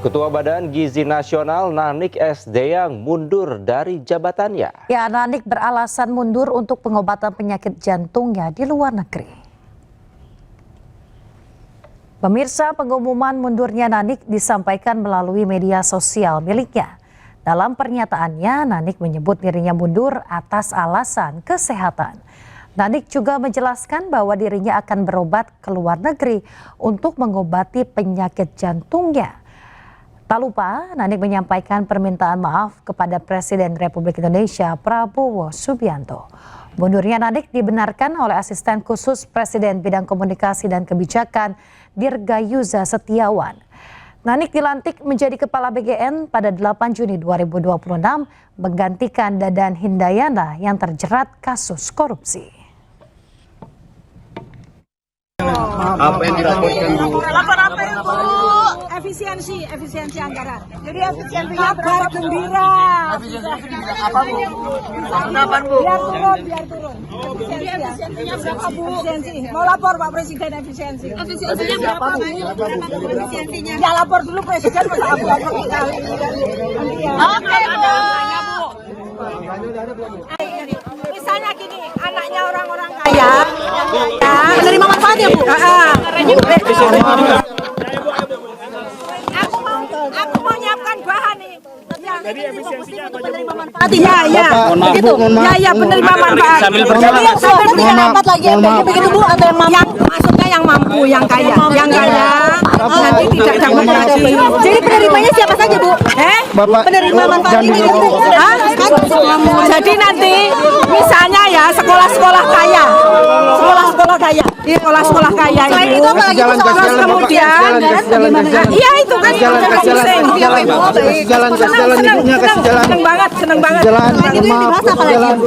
Ketua Badan Gizi Nasional Nanik S. Deyang mundur dari jabatannya. Ya, Nanik beralasan mundur untuk pengobatan penyakit jantungnya di luar negeri. Pemirsa, pengumuman mundurnya Nanik disampaikan melalui media sosial miliknya. Dalam pernyataannya, Nanik menyebut dirinya mundur atas alasan kesehatan. Nanik juga menjelaskan bahwa dirinya akan berobat ke luar negeri untuk mengobati penyakit jantungnya. Tak lupa, Nanik menyampaikan permintaan maaf kepada Presiden Republik Indonesia Prabowo Subianto. Mundurnya Nanik dibenarkan oleh Asisten Khusus Presiden Bidang Komunikasi dan Kebijakan Dirgayuza Setiawan. Nanik dilantik menjadi Kepala BGN pada 8 Juni 2026 menggantikan Dadan Hindayana yang terjerat kasus korupsi. Apa yang dilaporkan Bu? Lapor apa ya Bu? Efisiensi anggaran. Jadi efisiensinya kabar gembira. Apa Bu? Kapan Bu? Biar turun. Efisiensinya berapa Bu? Efisiensi. Mau lapor Pak Presiden efisiensi. Efisiensinya berapa Bu? Efisiensinya. Ya lapor dulu Presiden masa abu-abu kali. Oke Bu. Misalnya gini, anaknya orang-orang kaya, menerima manfaat ya Bu? Aku mau nyiapkan bahan nih. Jadi efisiensinya apa penerima manfaat? Iya. Begitu. Ya penerima manfaat. Sambil berjalan. Dapat lagi begitu Bu atau yang mampu? Maksudnya yang mampu, yang kaya. Yang kaya nanti tidak dapat lagi. Jadi penerimanya siapa saja Bu? Penerima manfaat ini. Jadi nanti misalnya ya sekolah-sekolah kaya. Di sekolah-sekolah kaya itu terus kemudian iya itu kan seneng banget itu yang dibahas apa lagi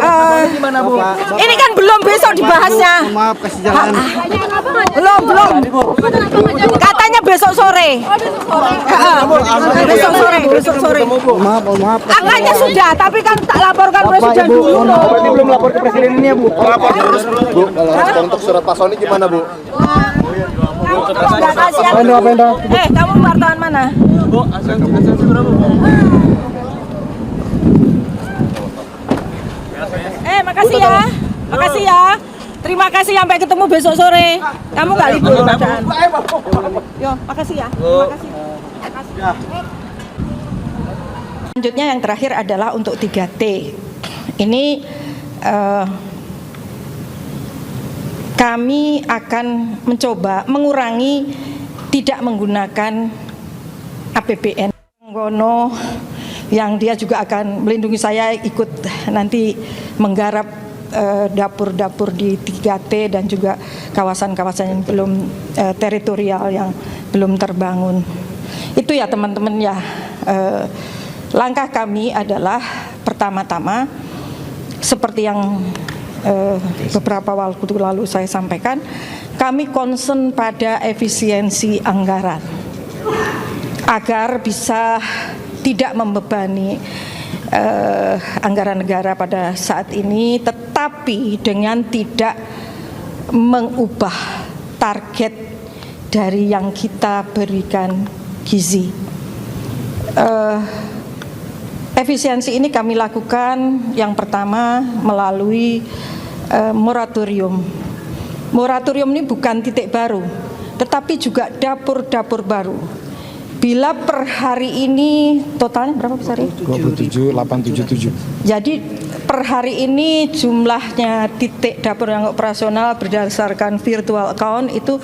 ini kan belum besok dibahasnya belum katanya besok sore maaf angkanya sudah tapi kan tak laporkan presiden dulu Berarti belum lapor ke presiden ini ya Bu? Lapor terus Bu. Untuk surat Pak Sony gimana Bu? Kamu wartawan mana? Makasih ya. Terima kasih sampai ketemu besok sore. Kamu nggak libur bacaan. Yo, makasih ya. Makasih. Selanjutnya yang terakhir adalah untuk 3T. Ini kami akan mencoba mengurangi tidak menggunakan APBN. Gono yang dia juga akan melindungi saya ikut nanti menggarap dapur-dapur di 3T dan juga kawasan-kawasan yang belum teritorial yang belum terbangun. Itu ya teman-teman ya. Langkah kami adalah pertama-tama seperti yang beberapa waktu lalu saya sampaikan, kami concern pada efisiensi anggaran agar bisa tidak membebani anggaran negara pada saat ini, tetapi dengan tidak mengubah target dari yang kita berikan gizi. Efisiensi ini kami lakukan yang pertama melalui moratorium. Moratorium ini bukan titik baru, tetapi juga dapur-dapur baru. Bila per hari ini totalnya berapa besar ya? 27.877. Jadi per hari ini jumlahnya titik dapur yang operasional berdasarkan virtual account itu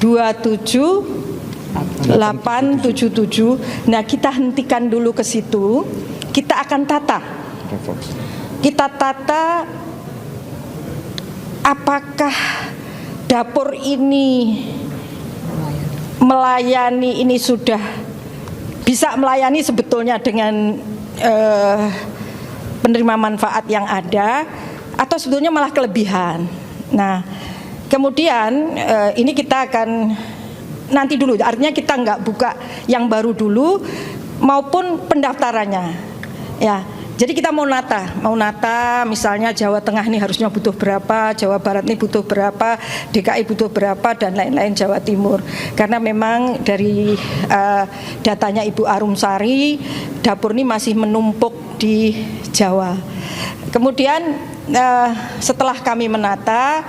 27.877. Nah, kita hentikan dulu ke situ. Kita akan tata. Kita tata apakah dapur ini melayani, ini sudah bisa melayani sebetulnya dengan penerima manfaat yang ada atau sebetulnya malah kelebihan. Nah, kemudian ini kita akan nanti dulu, artinya kita nggak buka yang baru dulu maupun pendaftarannya. Ya, Jadi kita mau nata misalnya Jawa Tengah ini harusnya butuh berapa, Jawa Barat ini butuh berapa, DKI butuh berapa, dan lain-lain, Jawa Timur. Karena memang dari datanya Ibu Arumsari, dapur ini masih menumpuk di Jawa. Kemudian setelah kami menata,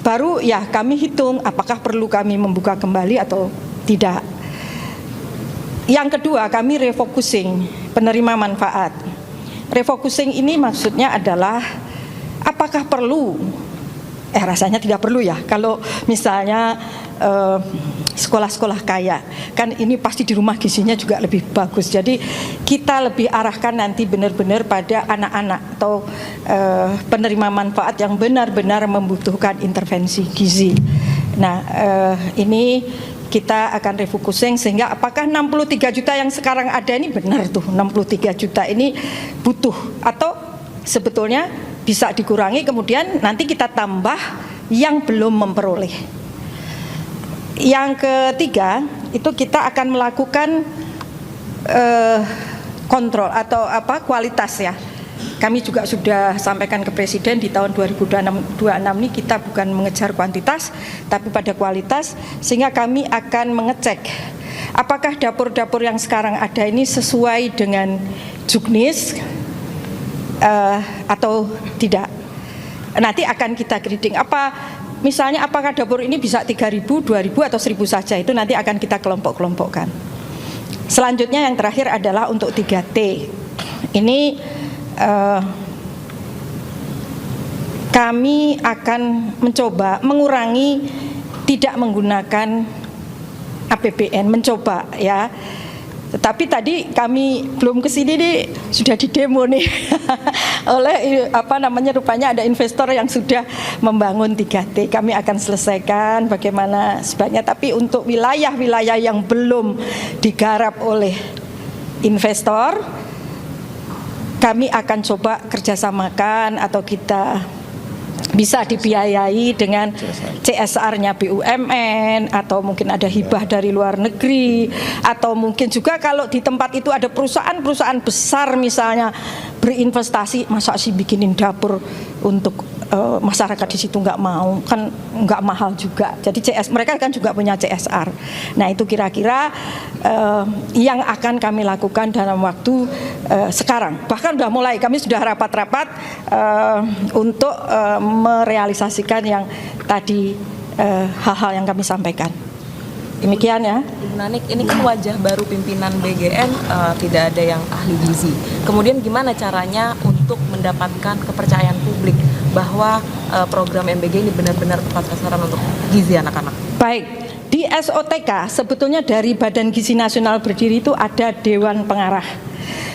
baru ya kami hitung apakah perlu kami membuka kembali atau tidak. Yang kedua, kami refocusing penerima manfaat. Refocusing ini maksudnya adalah apakah perlu, rasanya tidak perlu ya, kalau misalnya sekolah-sekolah kaya, kan ini pasti di rumah gizinya juga lebih bagus. Jadi kita lebih arahkan nanti benar-benar pada anak-anak atau penerima manfaat yang benar-benar membutuhkan intervensi gizi. Nah, ini kita akan refocusing sehingga apakah 63 juta yang sekarang ada ini benar tuh 63 juta ini butuh atau sebetulnya bisa dikurangi, kemudian nanti kita tambah yang belum memperoleh. Yang ketiga itu kita akan melakukan kontrol atau kualitas ya. Kami juga sudah sampaikan ke Presiden di tahun 2026 ini kita bukan mengejar kuantitas tapi pada kualitas, sehingga kami akan mengecek apakah dapur-dapur yang sekarang ada ini sesuai dengan Juknis atau tidak. Nanti akan kita grading misalnya apakah dapur ini bisa 3.000, 2.000 atau 1.000 saja, itu nanti akan kita kelompok-kelompokkan. Selanjutnya yang terakhir adalah untuk 3T. Ini kami akan mencoba mengurangi tidak menggunakan APBN, mencoba ya. Tetapi tadi kami belum kesini nih sudah di demo nih oleh rupanya ada investor yang sudah membangun 3T. Kami akan selesaikan bagaimana sebaiknya, tapi untuk wilayah-wilayah yang belum digarap oleh investor, kami akan coba kerjasamakan atau kita bisa dibiayai dengan CSR-nya BUMN, atau mungkin ada hibah dari luar negeri, atau mungkin juga kalau di tempat itu ada perusahaan-perusahaan besar misalnya berinvestasi, masa sih bikinin dapur untuk masyarakat di situ nggak mau, kan nggak mahal juga. Jadi mereka kan juga punya CSR. Nah itu kira-kira yang akan kami lakukan dalam waktu sekarang. Bahkan sudah mulai, kami sudah rapat-rapat untuk merealisasikan yang tadi hal-hal yang kami sampaikan. Demikian ya. Ibu Nanik, ini kan wajah baru pimpinan BGN, tidak ada yang ahli gizi. Kemudian gimana caranya untuk mendapatkan kepercayaan publik bahwa program MBG ini benar-benar tepat sasaran untuk gizi anak-anak? Baik, di SOTK sebetulnya dari Badan Gizi Nasional berdiri itu ada Dewan Pengarah.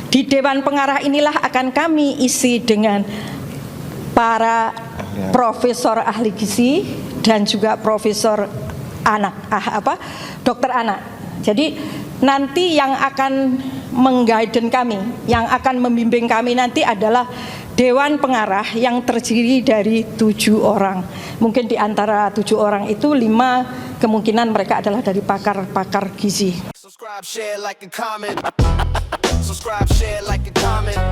Di Dewan Pengarah inilah akan kami isi dengan para profesor ahli gizi dan juga profesor dokter anak. Jadi nanti yang akan mengguiden kami, yang akan membimbing kami nanti adalah Dewan Pengarah yang terdiri dari 7 orang. Mungkin di antara 7 orang itu 5 kemungkinan mereka adalah dari pakar-pakar gizi. Subscribe, share, like, and comment. Subscribe, share, like, and comment.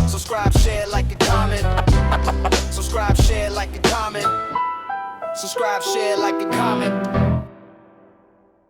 Subscribe, share, like, and comment. Subscribe, share, like, and comment. Subscribe, share, like, and comment.